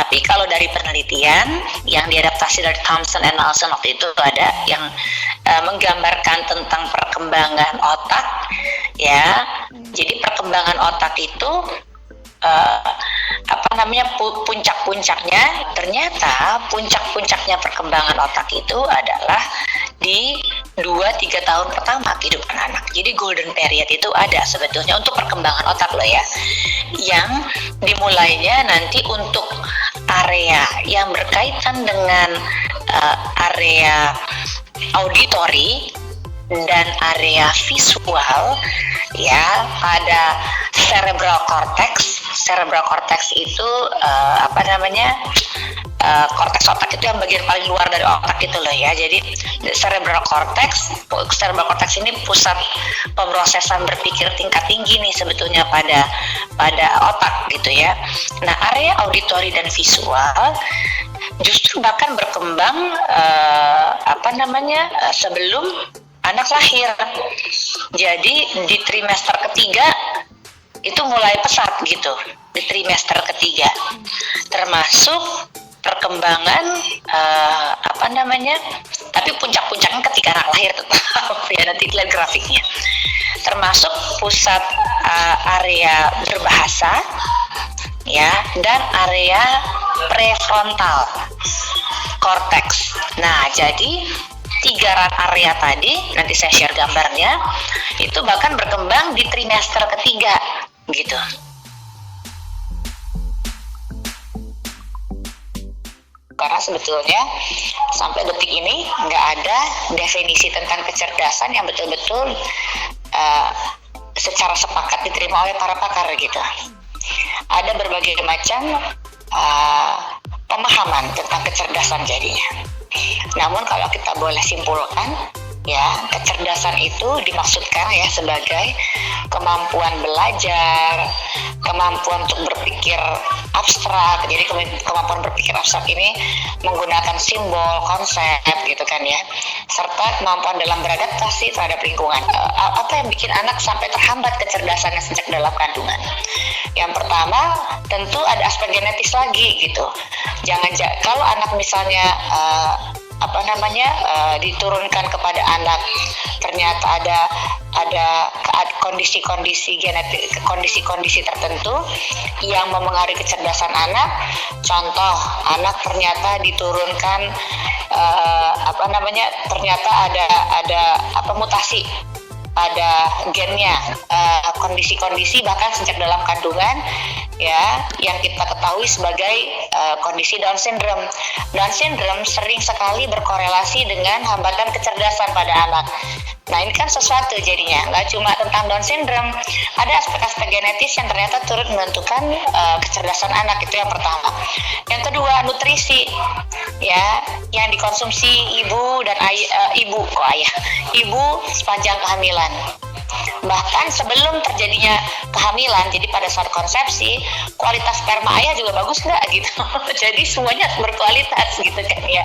Tapi kalau dari penelitian yang diadaptasi dari Thompson and Nelson waktu itu ada yang menggambarkan tentang perkembangan otak, ya. Jadi perkembangan otak itu puncak-puncaknya, ternyata puncak-puncaknya perkembangan otak itu adalah di 2-3 tahun pertama kehidupan anak. Jadi golden period itu ada sebetulnya untuk perkembangan otak loh ya, yang dimulainya nanti untuk area yang berkaitan dengan area auditory dan area visual ya pada cerebral cortex. Cerebral cortex itu korteks otak itu yang bagian paling luar dari otak itu loh ya. Jadi cerebral cortex ini pusat pemrosesan berpikir tingkat tinggi nih sebetulnya pada otak gitu ya. Nah, area auditory dan visual justru bahkan berkembang sebelum anak lahir. Jadi di trimester ketiga itu mulai pesat gitu, di trimester ketiga, termasuk perkembangan tapi puncak-puncaknya ketika anak lahir tetap ya, nanti lihat grafiknya, termasuk pusat area berbahasa ya, dan area prefrontal cortex. Nah, jadi 3 area tadi, nanti saya share gambarnya, itu bahkan berkembang di trimester ketiga gitu. Karena sebetulnya sampai detik ini nggak ada definisi tentang kecerdasan yang betul-betul secara sepakat diterima oleh para pakar gitu. Ada berbagai macam pemahaman tentang kecerdasan jadinya. Namun kalau kita boleh simpulkan ya, kecerdasan itu dimaksudkan ya sebagai kemampuan belajar, kemampuan untuk berpikir abstrak. Jadi kemampuan berpikir abstrak ini menggunakan simbol, konsep gitu kan ya, serta kemampuan dalam beradaptasi terhadap lingkungan. Apa yang bikin anak sampai terhambat kecerdasannya sejak dalam kandungan? Yang pertama tentu ada aspek genetis lagi gitu. Kalau anak misalnya diturunkan kepada anak, ternyata ada kondisi-kondisi genetik, kondisi-kondisi tertentu yang memengaruhi kecerdasan anak. Contoh, anak ternyata diturunkan ternyata ada mutasi pada gennya, kondisi-kondisi bahkan sejak dalam kandungan ya, yang kita ketahui sebagai kondisi Down syndrome. Down syndrome sering sekali berkorelasi dengan hambatan kecerdasan pada anak. Nah, ini kan sesuatu jadinya, nggak cuma tentang Down syndrome, ada aspek-aspek genetis yang ternyata turut menentukan kecerdasan anak. Itu yang pertama. Yang kedua, nutrisi ya, yang dikonsumsi ibu dan ibu sepanjang kehamilan. Bahkan sebelum terjadinya kehamilan, jadi pada saat konsepsi, kualitas sperma ayah juga bagus nggak gitu. Jadi semuanya berkualitas gitu kan ya.